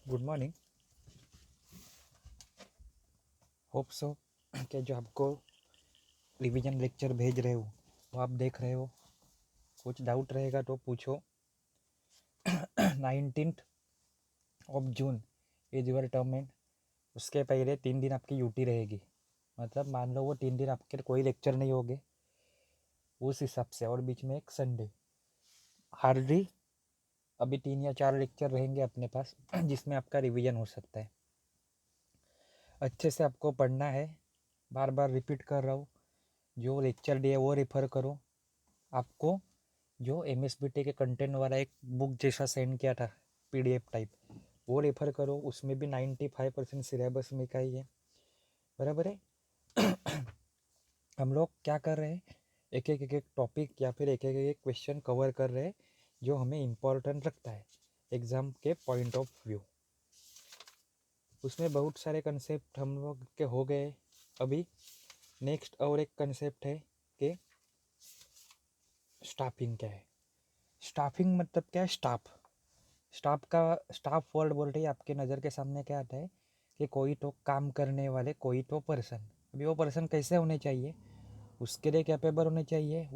Good morning. Hope so कि जो आपको रिवीजन लेक्चर भेज रहे हो वो आप देख रहे हो। कुछ डाउट रहेगा तो पूछो। 19th of June is your term and उसके पहले 3 दिन आपकी यूटी रहेगी। मतलब मान लो वो 3 दिन आपके कोई लेक्चर नहीं होगे उस हिसाब से, और बीच में एक संडे। हार्डली अभी 3 या 4 लेक्चर रहेंगे अपने पास जिसमें आपका रिवीजन हो सकता है। अच्छे से आपको पढ़ना है। बार बार रिपीट कर रहा हूँ, जो लेक्चर दिए वो रेफर करो। आपको जो MSBT के कंटेंट वाला एक बुक जैसा सेंड किया था PDF टाइप, वो रेफर करो। उसमें भी 95% सिलेबस में का ही है, बराबर है। हम लोग क्या कर रहे हैं, एक टॉपिक या फिर एक क्वेश्चन कवर कर रहे हैं जो हमें इम्पोर्टेंट लगता है एग्ज़ाम के पॉइंट ऑफ व्यू। उसमें बहुत सारे कंसेप्ट हम लोग के हो गए। अभी नेक्स्ट और एक कंसेप्ट है कि स्टाफिंग क्या है। स्टाफिंग मतलब क्या है? स्टाफ वर्ड बोल रही है, आपके नज़र के सामने क्या आता है कि कोई तो काम करने वाले, कोई तो पर्सन। अभी वो पर्सन कैसे होने चाहिए, उसके लिए कैपेबल होने चाहिए।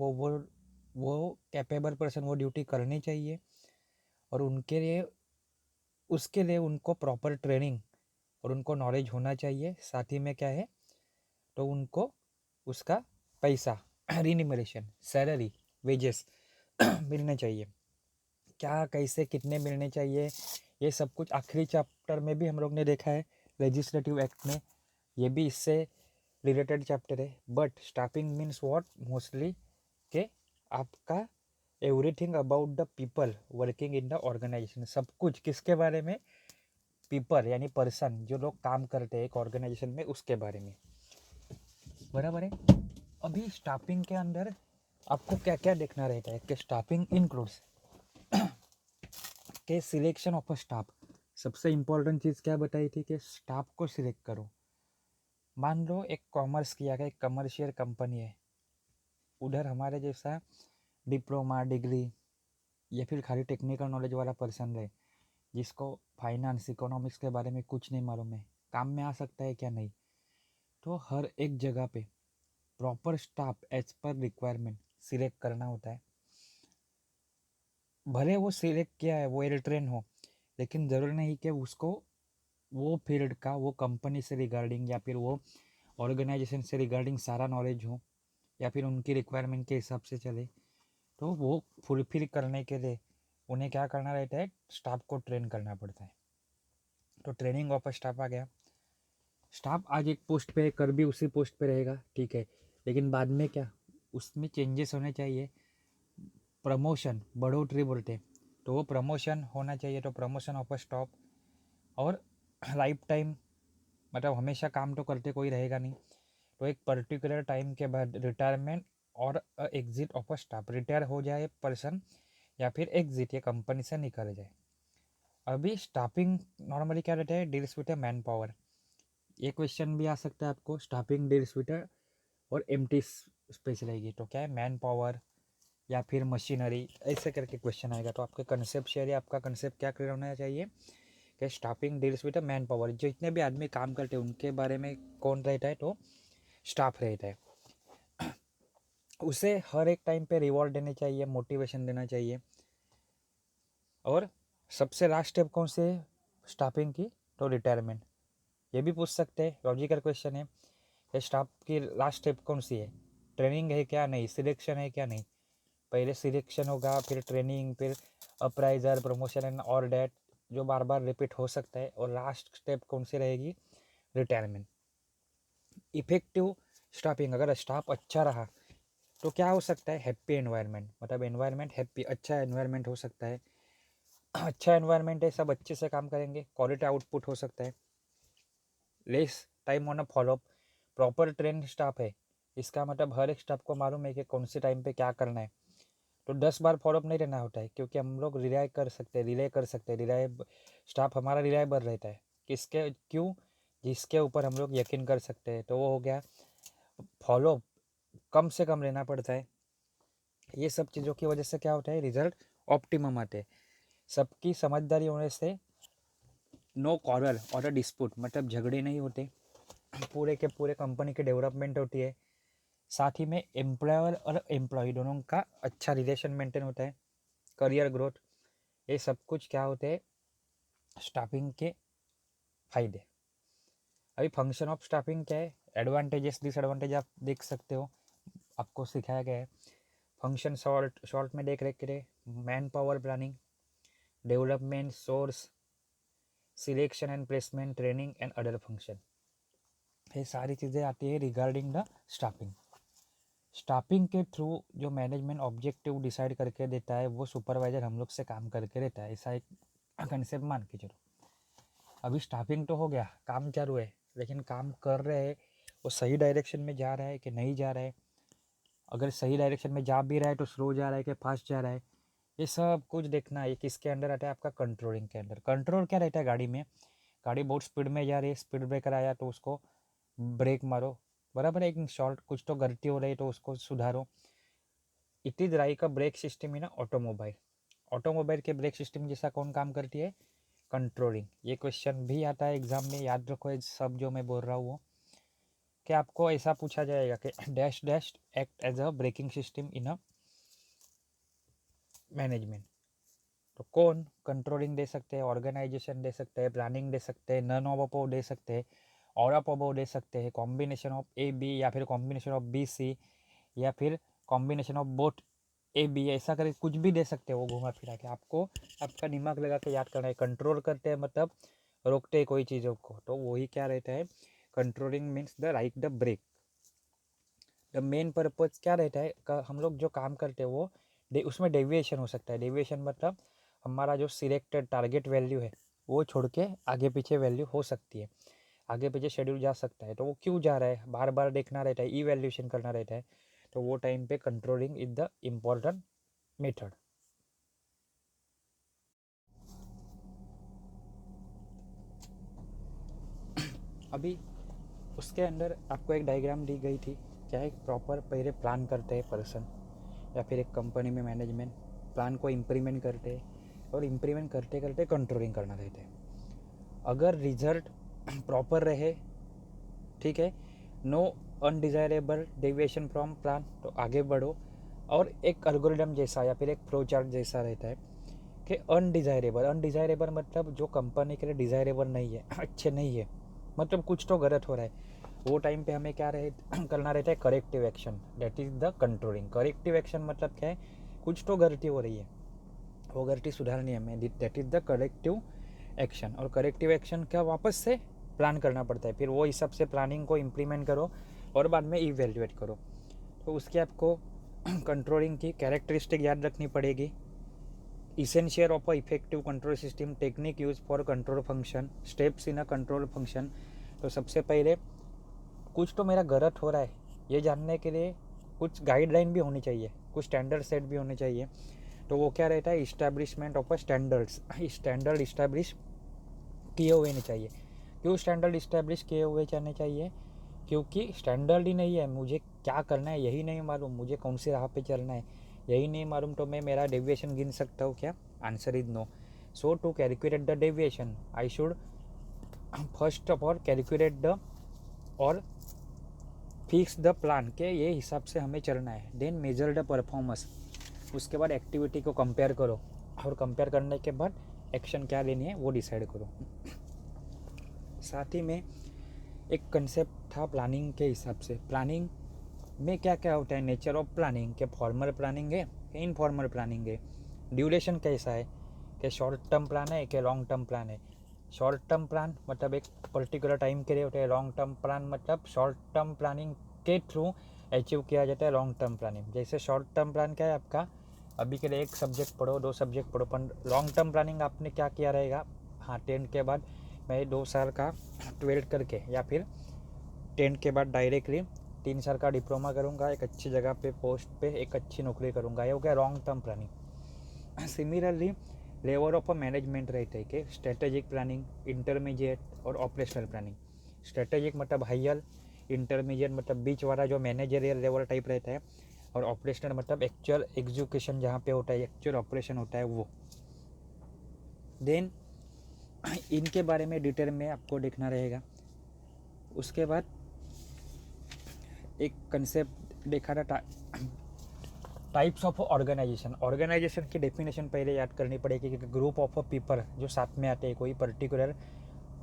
वो कैपेबल पर्सन वो ड्यूटी करनी चाहिए, और उसके लिए उनको प्रॉपर ट्रेनिंग और उनको नॉलेज होना चाहिए। साथ ही में क्या है, तो उनको उसका पैसा रिन्यूमरेशन, सैलरी, वेजेस मिलने चाहिए। क्या, कैसे, कितने मिलने चाहिए, ये सब कुछ आखिरी चैप्टर में भी हम लोग ने देखा है, लेजिस्लेटिव एक्ट में। ये भी इससे रिलेटेड चैप्टर है। But staffing means what, mostly के आपका everything about the people working in the organisation. सब कुछ किसके बारे में? पीपल यानी पर्सन, जो लोग काम करते हैं एक ऑर्गेनाइजेशन में, उसके बारे में, बराबर है। अभी स्टाफिंग के अंदर आपको क्या क्या देखना रहता है कि स्टाफिंग इंक्लूड्स के सिलेक्शन ऑफ अ स्टाफ। सबसे इम्पोर्टेंट चीज़ क्या बताई थी कि स्टाफ को सिलेक्ट करो। मान लो एक कॉमर्स किया गया, एक कमर्शियल कंपनी है, उधर हमारे जैसा डिप्लोमा, डिग्री या फिर खाली टेक्निकल नॉलेज वाला पर्सन रहे, जिसको फाइनेंस, इकोनॉमिक्स के बारे में कुछ नहीं मालूम है, काम में आ सकता है क्या? नहीं। तो हर एक जगह पे proper staff as per requirement select करना होता है। भले वो सिलेक्ट किया है, वो वेल ट्रेन हो, लेकिन ज़रूरी नहीं कि उसको वो फील्ड का, वो कंपनी से रिगार्डिंग या फिर वो ऑर्गेनाइजेशन से रिगार्डिंग सारा नॉलेज हो, या फिर उनकी रिक्वायरमेंट के हिसाब से चले। तो वो फुलफिल करने के लिए उन्हें क्या करना रहता है, स्टाफ को ट्रेन करना पड़ता है। तो ट्रेनिंग ऑफ स्टाफ आ गया। स्टाफ आज एक पोस्ट पे कर भी उसी पोस्ट पे रहेगा, ठीक है, लेकिन बाद में क्या, उसमें चेंजेस होने चाहिए। प्रमोशन, बढ़ोतरी बोलते हैं, तो वो प्रमोशन होना चाहिए। तो प्रमोशन ऑफ स्टाफ, और लाइफ टाइम, मतलब हमेशा काम तो करते कोई रहेगा नहीं, तो एक पर्टिकुलर टाइम के बाद रिटायरमेंट और exit of a staff, retire हो जाए पर्सन या फिर एग्जिट, ये कंपनी से निकल जाए। अभी स्टाफिंग नॉर्मली क्या रहता है, डील्स विद मैन पावर। ये क्वेश्चन भी आ सकता है आपको, स्टाफिंग डील्स विद और एम्प्टी स्पेस रहेगी, तो क्या है, मैन पावर या फिर मशीनरी, ऐसे करके क्वेश्चन आएगा। तो आपके कंसेप्ट शेयर, आपका कंसेप्ट क्या क्लियर होना चाहिए कि staffing deals with man power, जो जितने भी आदमी काम करते हैं उनके बारे में कौन रहता है, तो स्टाफ रहता है। उसे हर एक टाइम पे रिवॉर्ड देने चाहिए, मोटिवेशन देना चाहिए। और सबसे लास्ट स्टेप कौन से है स्टाफिंग की, तो रिटायरमेंट। ये भी पूछ सकते हैं, लॉजिकल क्वेश्चन है कि स्टाफ की लास्ट स्टेप कौन सी है, ट्रेनिंग है क्या, नहीं, सिलेक्शन है क्या, नहीं। पहले सिलेक्शन होगा, फिर ट्रेनिंग, फिर अप्राइजर, प्रमोशन एंड और डैट, जो बार बार रिपीट हो सकता है। और लास्ट स्टेप कौन सी रहेगी, रिटायरमेंट। इफेक्टिव स्टाफिंग, अगर स्टाफ अच्छा रहा तो क्या हो सकता है, हैप्पी एनवायरनमेंट, मतलब एनवायरनमेंट हैप्पी, अच्छा एनवायरनमेंट हो सकता है। अच्छा एनवायरनमेंट है, सब अच्छे से काम करेंगे, क्वालिटी आउटपुट हो सकता है। Less time on a follow up, proper trend staff है, इसका मतलब हर एक स्टाफ को मालूम है कि कौन से टाइम पे क्या करना है। तो 10 बार फॉलोअप नहीं रहना होता है, क्योंकि हम लोग रिलाय कर सकते हैं, रिलाय स्टाफ हमारा रिलायबल रहता है। किसके, क्यों, जिसके ऊपर हम लोग यकीन कर सकते हैं। तो वो हो गया, फॉलोअप कम से कम लेना पड़ता है। ये सब चीज़ों की वजह से क्या होता है, रिजल्ट ऑप्टिमम आते हैं। सबकी समझदारी होने से नो कॉरल और अ डिस्प्यूट, मतलब झगड़े नहीं होते, पूरे के पूरे कंपनी की डेवलपमेंट होती है। साथ ही में एम्प्लॉयर और एम्प्लॉय दोनों का अच्छा रिलेशन मेंटेन होता है, करियर ग्रोथ, ये सब कुछ क्या होते हैं स्टाफिंग के फायदे। अभी फंक्शन ऑफ स्टाफिंग क्या है, एडवांटेजेस डिसएडवांटेज आप देख सकते हो, आपको सिखाया गया है। फंक्शन शॉर्ट में देख रहे man power planning, development, source, selection and placement, training and other function, ये सारी चीज़ें आती है रिगार्डिंग द स्टाफिंग। स्टाफिंग के थ्रू जो मैनेजमेंट ऑब्जेक्टिव डिसाइड करके देता है वो सुपरवाइजर हम लोग से काम करके रहता है, ऐसा एक कंसेप्ट मान के चलो। अभी स्टाफिंग तो हो गया, काम चालू है, लेकिन काम कर रहे हैं वो सही डायरेक्शन में जा रहा है कि नहीं जा रहा है, अगर सही डायरेक्शन में जा भी रहा है तो स्लो जा रहा है कि फास्ट जा रहा है, ये सब कुछ देखना है। किसके अंडर आता है, आपका कंट्रोलिंग के अंदर। कंट्रोल क्या रहता है गाड़ी में, गाड़ी बहुत स्पीड में जा रही है, स्पीड ब्रेकर आया तो उसको ब्रेक मारो, बराबर है, एक शॉर्ट कुछ तो गलती हो रही है तो उसको सुधारो। It is like a brake system in automobile. Automobile के ब्रेक सिस्टम जैसा कौन काम करती है, कंट्रोलिंग। ये क्वेश्चन भी आता है एग्जाम में, याद रखो ये सब जो मैं बोल रहा हूँ वो, कि आपको ऐसा पूछा जाएगा कि dash dash act as a braking system in a management. तो कौन कंट्रोलिंग दे सकते हैं, ऑर्गेनाइजेशन दे सकते हैं, प्लानिंग दे सकते हैं, नन ऑफ अबोव दे सकते हैं, और ऑफ अबोव दे सकते हैं, कॉम्बिनेशन ऑफ ए बी, या फिर कॉम्बिनेशन ऑफ बी सी, या फिर combination of both A B, ऐसा करके कुछ भी दे सकते हैं वो घुमा फिरा के। आपको आपका दिमाग लगा के याद करना है। कंट्रोल करते हैं मतलब रोकते हैं कोई चीज़ों को, तो वही क्या रहता है, controlling means the right the brake. The main purpose क्या रहता है, हम लोग जो काम करते हैं वो उसमें डेविएशन हो सकता है। डेविएशन मतलब हमारा जो सिलेक्टेड टारगेट वैल्यू है वो छोड़ के आगे पीछे वैल्यू हो सकती है, आगे पीछे शेड्यूल जा सकता है, तो वो क्यों जा रहा है बार बार देखना रहता है, इवैल्यूएशन करना रहता है, तो वो टाइम पे controlling is the important method. अभी उसके अंदर आपको एक डायग्राम दी गई थी, क्या है, प्रॉपर पहले प्लान करते हैं पर्सन या फिर एक कंपनी में मैनेजमेंट, प्लान को इम्प्लीमेंट करते हैं और इम्प्लीमेंट करते करते कंट्रोलिंग करना रहता है। अगर रिजल्ट प्रॉपर रहे, ठीक है, no undesirable deviation from plan, तो आगे बढ़ो। और एक एल्गोरिदम जैसा या फिर एक फ्लो चार्ट जैसा रहता है कि अनडिजायरेबल मतलब जो कंपनी के लिए डिज़ायरेबल नहीं है, अच्छे नहीं है, मतलब कुछ तो गलत हो रहा है, वो टाइम पे हमें क्या करना रहता है, corrective action, that is the controlling. Corrective action मतलब क्या है, कुछ तो गलती हो रही है, वो गलती सुधारनी है हमें, that is the corrective action. और करेक्टिव एक्शन का वापस से प्लान करना पड़ता है, फिर वो हिसाब से प्लानिंग को इम्प्लीमेंट करो और बाद में इवेल्युएट करो। तो उसके आपको कंट्रोलिंग की कैरेक्टरिस्टिक याद रखनी पड़ेगी। Essential of a effective control system, technique use for control function, steps in a control function. तो सबसे पहले कुछ तो मेरा गलत हो रहा है ये जानने के लिए कुछ गाइडलाइन भी होनी चाहिए, कुछ स्टैंडर्ड सेट भी होने चाहिए। तो वो क्या रहता है, establishment of a standards, standard establish किए हुए नहीं चाहिए। क्यों स्टैंडर्ड इस्टेब्लिश किए हुए जाने चाहिए, क्योंकि स्टैंडर्ड ही नहीं है, मुझे क्या करना है यही नहीं मालूम, मुझे कौन सी राह पे चलना है यही नहीं मालूम, तो मैं मेरा डेविएशन गिन सकता हूँ क्या, answer is no. So to calculate the deviation I should first of all calculate the और फिक्स द प्लान के ये हिसाब से हमें चलना है। देन मेजर द परफॉर्मेंस, उसके बाद एक्टिविटी को कंपेयर करो और कंपेयर करने के बाद एक्शन क्या लेनी है वो डिसाइड करो। साथ ही में एक कंसेप्ट था प्लानिंग के हिसाब से, प्लानिंग में क्या क्या होता है, नेचर ऑफ प्लानिंग, के फॉर्मल प्लानिंग है कि इनफॉर्मल प्लानिंग है, ड्यूरेशन कैसा है, कि शॉर्ट टर्म प्लान है कि लॉन्ग टर्म प्लान है। शॉर्ट टर्म प्लान मतलब एक पर्टिकुलर टाइम के लिए होता है, लॉन्ग टर्म प्लान मतलब शॉर्ट टर्म प्लानिंग के थ्रू अचीव किया जाता है लॉन्ग टर्म प्लानिंग। जैसे शॉर्ट टर्म प्लान क्या है आपका, अभी के लिए एक सब्जेक्ट पढ़ो, दो सब्जेक्ट पढ़ो, पर लॉन्ग टर्म प्लानिंग आपने क्या किया रहेगा, हाँ 10th के बाद मैं 2 साल का 12th करके या फिर 10th के बाद डायरेक्टली 3 साल का डिप्लोमा करूँगा, एक अच्छी जगह पे पोस्ट पे एक अच्छी नौकरी करूँगा, ये हो गया long term planning. Similarly level of a management रहते हैं कि स्ट्रेटेजिक प्लानिंग, इंटरमीडिएट और ऑपरेशनल प्लानिंग। स्ट्रेटेजिक मतलब हायर, इंटरमीडिएट मतलब बीच वाला जो मैनेजरियल लेवल टाइप रहता है, और ऑपरेशनल मतलब एक्चुअल एग्जीक्यूशन जहाँ पे होता है, एक्चुअल ऑपरेशन होता है वो। देन इनके बारे में डिटेल में आपको देखना रहेगा। उसके बाद एक कंसेप्ट देखा था, टाइप्स ऑफ ऑर्गेनाइजेशन। ऑर्गेनाइजेशन की डेफिनेशन पहले याद करनी पड़ेगी कि ग्रुप ऑफ पीपल जो साथ में आते हैं कोई पर्टिकुलर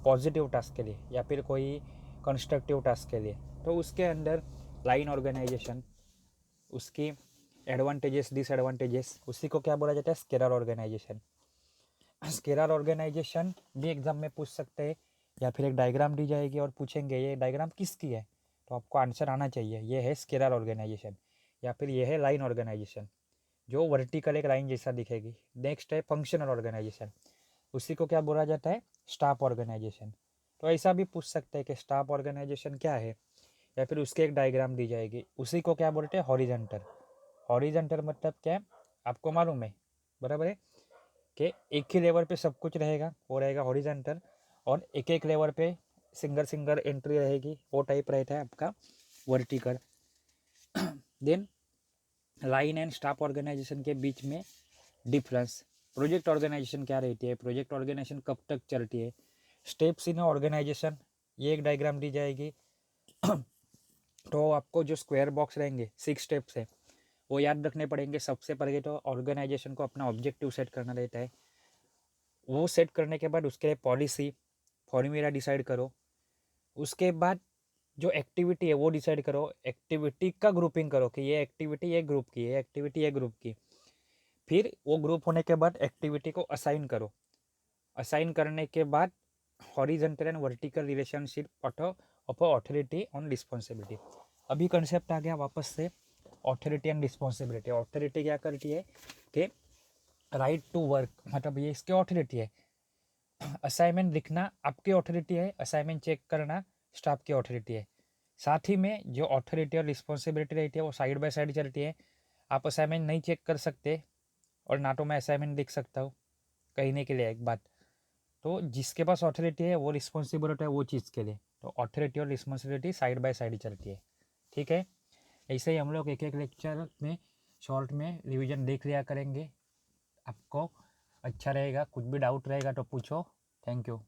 पॉजिटिव टास्क के लिए या फिर कोई कंस्ट्रक्टिव टास्क के लिए। तो उसके अंदर लाइन ऑर्गेनाइजेशन, उसकी एडवांटेजेस डिसएडवांटेजेस, उसी को क्या बोला जाता है, स्केलर ऑर्गेनाइजेशन। स्केलर ऑर्गेनाइजेशन भी एग्जाम में पूछ सकते हैं, या फिर एक डायग्राम दी जाएगी और पूछेंगे ये डायग्राम किसकी है, तो आपको आंसर आना चाहिए ये है स्केलर ऑर्गेनाइजेशन, या फिर ये है लाइन ऑर्गेनाइजेशन जो वर्टिकल एक लाइन जैसा दिखेगी। नेक्स्ट है फंक्शनल ऑर्गेनाइजेशन, उसी को क्या बोला जाता है, स्टाफ ऑर्गेनाइजेशन। तो ऐसा भी पूछ सकते हैं कि स्टाफ ऑर्गेनाइजेशन क्या है, या फिर उसके एक डायग्राम दी जाएगी, उसी को क्या बोलते हैं, हॉरिजॉन्टल। हॉरिजॉन्टल मतलब क्या है, आपको मालूम है, बराबर है कि एक ही लेवल पे सब कुछ रहेगा, वो रहेगा हॉरिजॉन्टल, और एक एक लेवल पे सिंगल सिंगल एंट्री रहेगी, वो टाइप रहता है आपका vertical. Then line and staff organisation के बीच में डिफरेंस, प्रोजेक्ट ऑर्गेनाइजेशन क्या रहती है, प्रोजेक्ट ऑर्गेनाइजेशन कब तक चलती है, स्टेप्स इन ऑर्गेनाइजेशन, ये एक डायग्राम दी जाएगी। तो आपको जो स्क्वायर बॉक्स रहेंगे 6 स्टेप्स है वो याद रखने पड़ेंगे। सबसे पहले तो ऑर्गेनाइजेशन को अपना ऑब्जेक्टिव सेट करना रहता है, वो सेट करने के बाद उसके लिए पॉलिसी फॉर्मूला डिसाइड करो। उसके बाद जो एक्टिविटी है वो डिसाइड करो, एक्टिविटी का ग्रुपिंग करो कि ये एक्टिविटी ये ग्रुप की, ये एक्टिविटी ये ग्रुप की। फिर वो ग्रुप होने के बाद एक्टिविटी को असाइन करो, असाइन करने के बाद horizontal and vertical relationship of authority on responsibility. अभी कंसेप्ट आ गया वापस से अथॉरिटी एंड रिस्पॉन्सिबिलिटी। अथॉरिटी क्या करती है कि राइट टू वर्क, मतलब ये इसके अथॉरिटी है। असाइनमेंट लिखना आपकी अथॉरिटी है, असाइनमेंट चेक करना स्टाफ की अथॉरिटी है। साथ ही में जो अथॉरिटी और रिस्पॉन्सिबिलिटी रहती है वो साइड बाय साइड चलती है। आप असाइनमेंट नहीं चेक कर सकते और ना तो मैं असाइनमेंट लिख सकता हूँ, कहने के लिए एक बात। तो जिसके पास अथॉरिटी है वो रिस्पॉन्सिबल होता है वो चीज़ के लिए, तो अथॉरिटी और रिस्पॉन्सिबिलिटी साइड बाय साइड चलती है, ठीक है। ऐसे ही हम लोग एक एक लेक्चर में शॉर्ट में रिवीजन देख लिया करेंगे, आपको अच्छा रहेगा। कुछ भी डाउट रहेगा तो पूछो। Thank you.